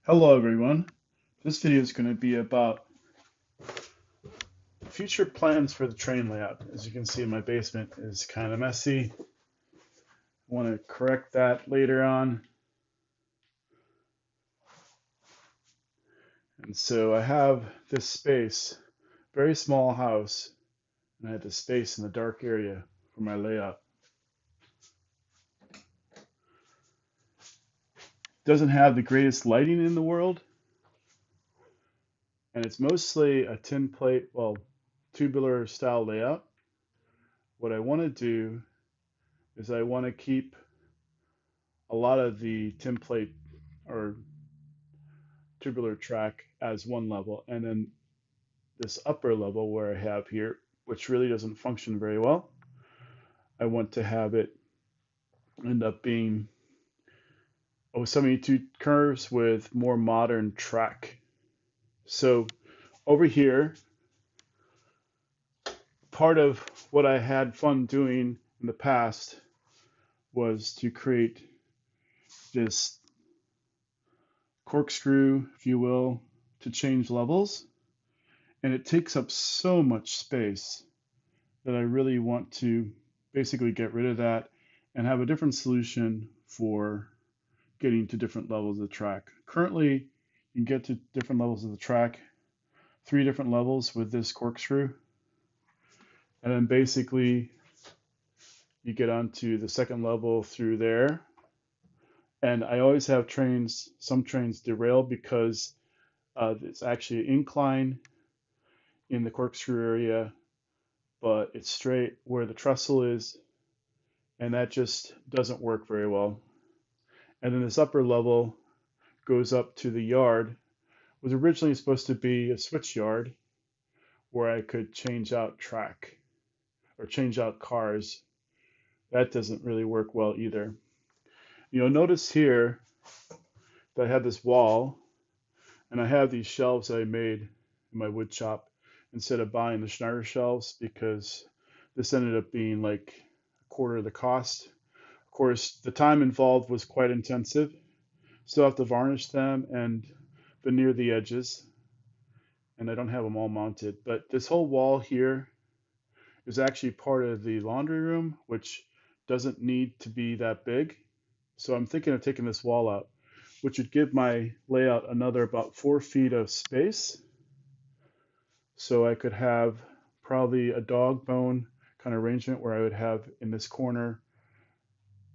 Hello everyone. This video is going to be about future plans for the train layout. As you can see, my basement is kind of messy. I want to correct that later on. And so I have this space, very small house, and I have this space in the dark area for my layout. Doesn't have the greatest lighting in the world, and it's mostly a tin plate, well, tubular style layout. What I want to do is I want to keep a lot of the tin plate or tubular track as one level, and then this upper level where I have here, which really doesn't function very well, I want to have it end up being 072 curves with more modern track. So over here, part of what I had fun doing in the past was to create this corkscrew, if you will, to change levels. And it takes up so much space that I really want to basically get rid of that and have a different solution for getting to different levels of the track. Currently, you can get to different levels of the track, 3 different levels with this corkscrew. And then basically you get onto the second level through there. And I always have some trains derail because it's actually an incline in the corkscrew area, but it's straight where the trestle is, and that just doesn't work very well. And then this upper level goes up to the yard. It was originally supposed to be a switch yard where I could change out track or change out cars. That doesn't really work well either. You'll notice here that I have this wall and I have these shelves I made in my wood shop instead of buying the Schneider shelves because this ended up being like a quarter of the cost. Of course, the time involved was quite intensive. Still have to varnish them and veneer the edges, and I don't have them all mounted. But this whole wall here is actually part of the laundry room, which doesn't need to be that big. So I'm thinking of taking this wall out, which would give my layout another about 4 feet of space. So I could have probably a dog bone kind of arrangement where I would have in this corner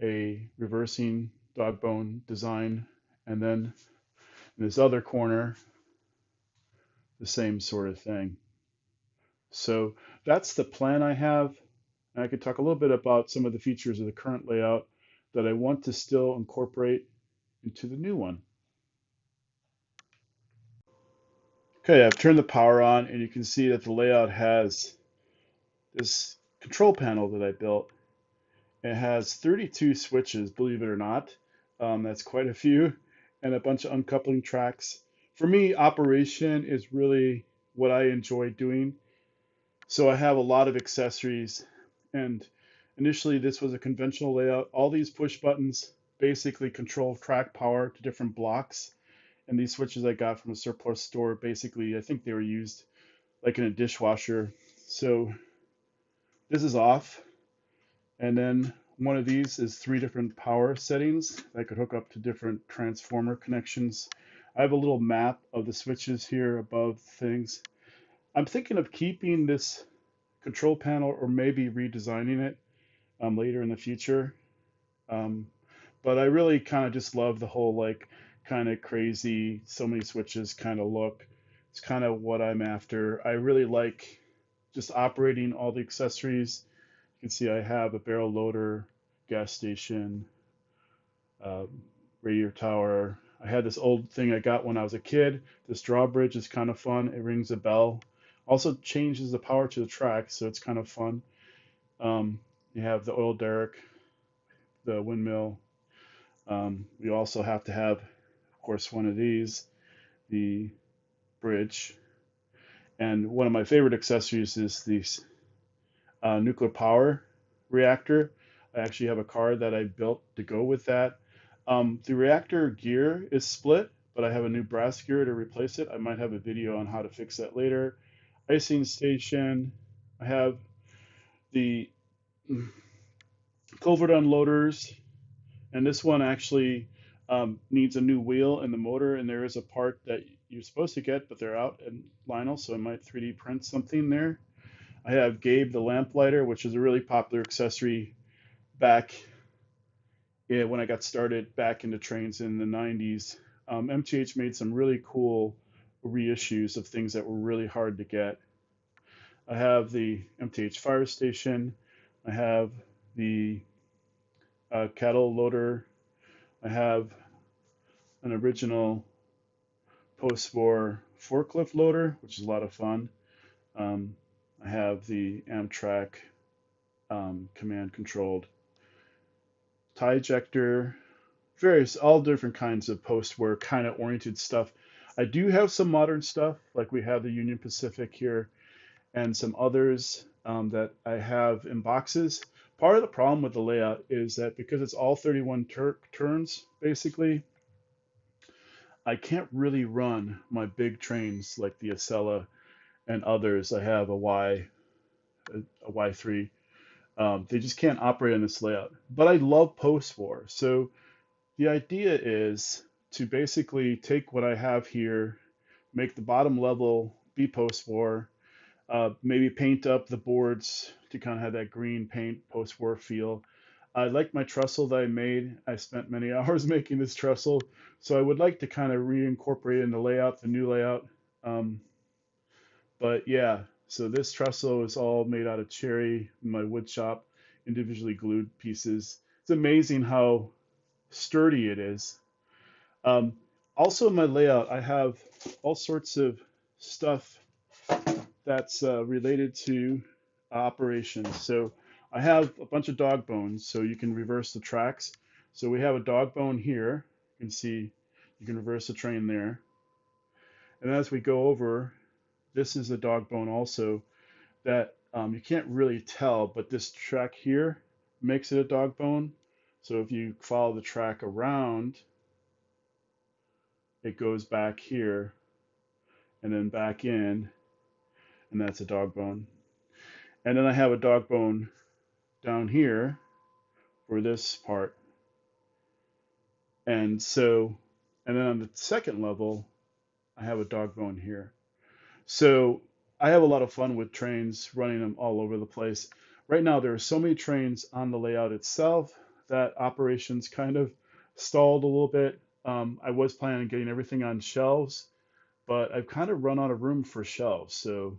a reversing dog bone design, and then in this other corner, the same sort of thing. So that's the plan I have. And I could talk a little bit about some of the features of the current layout that I want to still incorporate into the new one. Okay, I've turned the power on and you can see that the layout has this control panel that I built. It has 32 switches, believe it or not. That's quite a few, and a bunch of uncoupling tracks. For me, operation is really what I enjoy doing. So I have a lot of accessories, and initially this was a conventional layout. All these push buttons basically control track power to different blocks. And these switches I got from a surplus store, basically, I think they were used like in a dishwasher. So this is off. And then one of these is 3 different power settings that I could hook up to different transformer connections. I have a little map of the switches here above things. I'm thinking of keeping this control panel or maybe redesigning it later in the future. Um, but I really kind of just love the whole like kind of crazy, so many switches kind of look. It's kind of what I'm after. I really like just operating all the accessories. You can see I have a barrel loader, gas station, uh, radio tower. I had this old thing I got when I was a kid. This drawbridge is kind of fun. It rings a bell. Also changes the power to the track, so it's kind of fun. You have the oil derrick, the windmill. We also have to have, of course, one of these, the bridge. And one of my favorite accessories is this nuclear power reactor. I actually have a car that I built to go with that. The reactor gear is split, but I have a new brass gear to replace it. I might have a video on how to fix that later. Icing station. I have the culvert unloaders, and this one actually needs a new wheel and the motor, and there is a part that you're supposed to get, but they're out in Lionel, so I might 3D print something there. I have Gabe the lamplighter, which is a really popular accessory back when I got started back into trains in the 90s. MTH made some really cool reissues of things that were really hard to get. I have the MTH fire station. I have the cattle loader. I have an original post-war forklift loader, which is a lot of fun. Um, I have the Amtrak command-controlled tie ejector, various, all different kinds of post-war kind of oriented stuff. I do have some modern stuff, like we have the Union Pacific here, and some others that I have in boxes. Part of the problem with the layout is that because it's all 31 turns, basically, I can't really run my big trains like the Acela and others. I have a Y3. They just can't operate on this layout. But I love post-war. So the idea is to basically take what I have here, make the bottom level be post-war, maybe paint up the boards to kind of have that green paint post-war feel. I like my trestle that I made. I spent many hours making this trestle, so I would like to kind of reincorporate in the layout, the new layout. Um, but yeah, so this trestle is all made out of cherry in my wood shop, individually glued pieces. It's amazing how sturdy it is. Um, Also in my layout, I have all sorts of stuff that's related to operations. So I have a bunch of dog bones, so you can reverse the tracks. So we have a dog bone here. You can see you can reverse the train there. And as we go over, this is a dog bone also that you can't really tell, but this track here makes it a dog bone. So if you follow the track around, it goes back here and then back in, and that's a dog bone. And then I have a dog bone down here for this part. And so, and then on the second level, I have a dog bone here. So I have a lot of fun with trains, running them all over the place. Right now, there are so many trains on the layout itself that operations kind of stalled a little bit. I was planning on getting everything on shelves, but I've kind of run out of room for shelves. So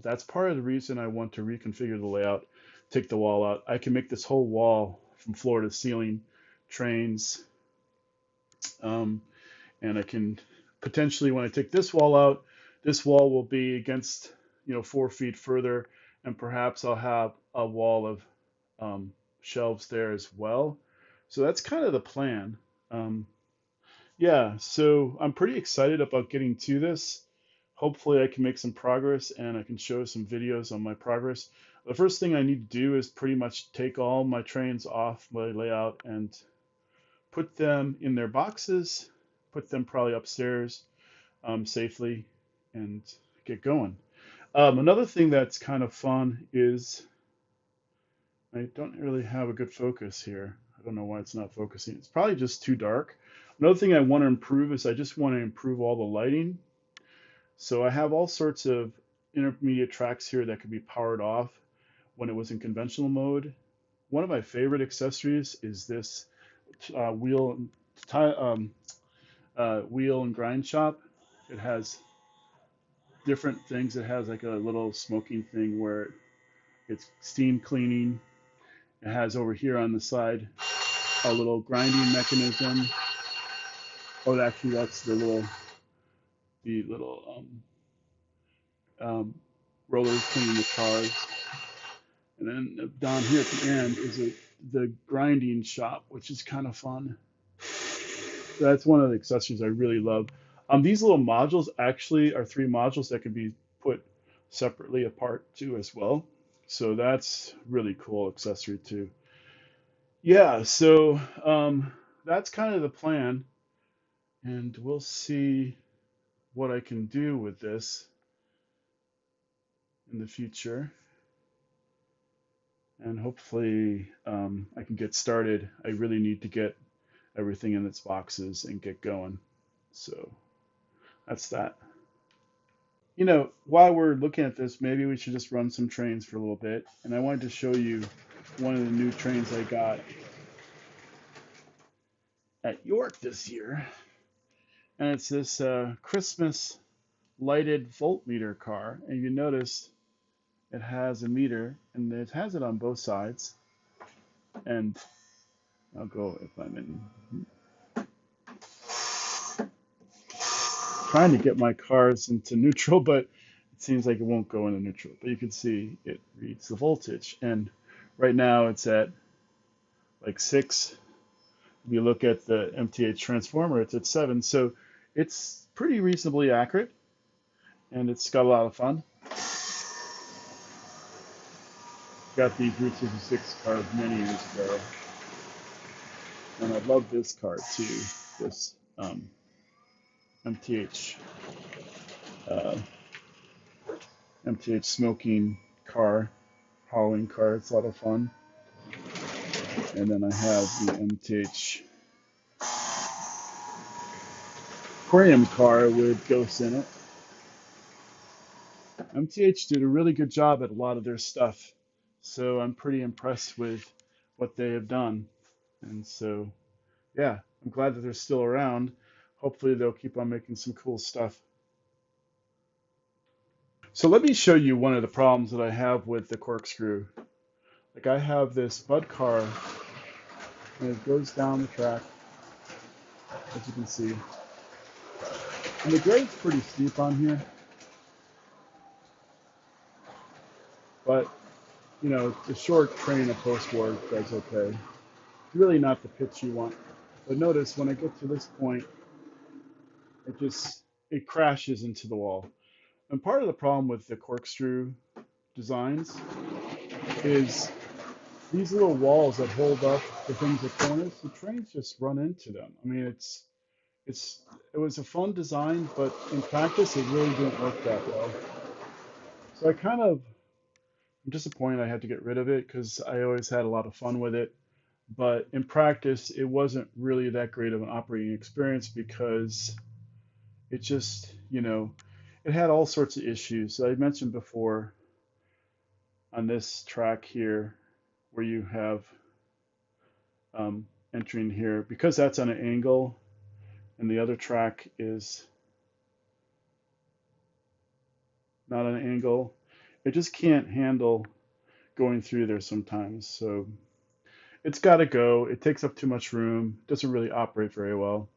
that's part of the reason I want to reconfigure the layout, take the wall out. I can make this whole wall from floor to ceiling trains. Um, and I can potentially, when I take this wall out, this wall will be against, 4 feet further, and perhaps I'll have a wall of shelves there as well. So that's kind of the plan. Um, yeah, so I'm pretty excited about getting to this. Hopefully I can make some progress and I can show some videos on my progress. The first thing I need to do is pretty much take all my trains off my layout and put them in their boxes, put them probably upstairs safely, and get going. Another thing that's kind of fun is I don't really have a good focus here. I don't know why it's not focusing. It's probably just too dark. Another thing I want to improve is I just want to improve all the lighting. So I have all sorts of intermediate tracks here that could be powered off when it was in conventional mode. One of my favorite accessories is this wheel and grind shop. It has different things. It has like a little smoking thing where it's steam cleaning. It has over here on the side a little grinding mechanism. Oh, actually, that's the little um, rollers cleaning the cars. And then down here at the end is the grinding shop, which is kind of fun. So that's one of the accessories I really love. These little modules actually are 3 modules that can be put separately apart too as well. So that's really cool accessory too. Yeah, so that's kind of the plan. And we'll see what I can do with this in the future. And hopefully I can get started. I really need to get everything in its boxes and get going. So that's that. You know, while we're looking at this, maybe we should just run some trains for a little bit. And I wanted to show you one of the new trains I got at York this year. And it's this Christmas lighted voltmeter car. And you notice it has a meter and it has it on both sides. And I'll go if I'm in, trying to get my cars into neutral, but it seems like it won't go into neutral. But you can see it reads the voltage. And right now it's at like 6. If you look at the MTH transformer, it's at 7. So it's pretty reasonably accurate and it's got a lot of fun. Got these Route 66 cars many years ago. And I love this car too, this MTH uh, MTH smoking car, hauling car. It's a lot of fun. And then I have the MTH aquarium car with ghosts in it. MTH did a really good job at a lot of their stuff. So I'm pretty impressed with what they have done. And so, yeah, I'm glad that they're still around. Hopefully they'll keep on making some cool stuff. So let me show you one of the problems that I have with the corkscrew. Like I have this Bud car and it goes down the track, as you can see. And the grade's pretty steep on here, but you know, the short train of post-war does okay. Really not the pitch you want. But notice when I get to this point, it crashes into the wall. And part of the problem with the corkscrew designs is these little walls that hold up the things at corners, the trains just run into them. I mean, it was a fun design, but in practice, it really didn't work that well. So I'm disappointed I had to get rid of it because I always had a lot of fun with it. But in practice, it wasn't really that great of an operating experience because it just, you know, it had all sorts of issues. So I mentioned before on this track here where you have entering here, because that's on an angle and the other track is not on an angle, it just can't handle going through there sometimes. So it's got to go. It takes up too much room. Doesn't really operate very well.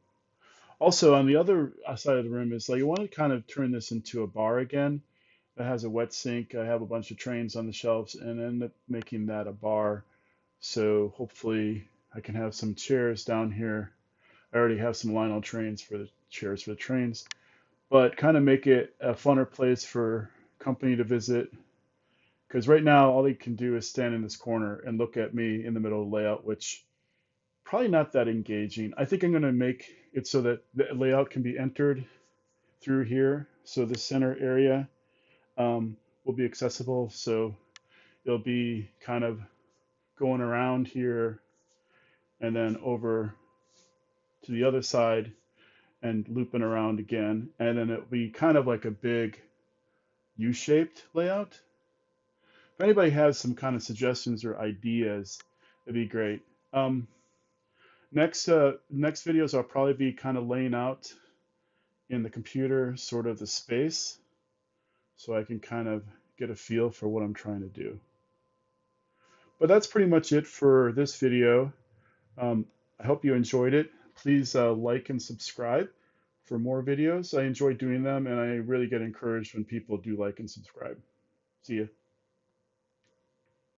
Also, on the other side of the room is like you want to kind of turn this into a bar again that has a wet sink. I have a bunch of trains on the shelves and end up making that a bar. So hopefully I can have some chairs down here. I already have some Lionel trains for the chairs for the trains, but kind of make it a funner place for company to visit. Because right now all they can do is stand in this corner and look at me in the middle of the layout, which probably not that engaging. I think I'm going to make it so that the layout can be entered through here. So the center area will be accessible. So it'll be kind of going around here and then over to the other side and looping around again. And then it'll be kind of like a big U-shaped layout. If anybody has some kind of suggestions or ideas, it'd be great. Next videos I'll probably be kind of laying out in the computer sort of the space so I can kind of get a feel for what I'm trying to do. But that's pretty much it for this video. I hope you enjoyed it. Please like and subscribe for more videos. I enjoy doing them and I really get encouraged when people do like and subscribe. See ya.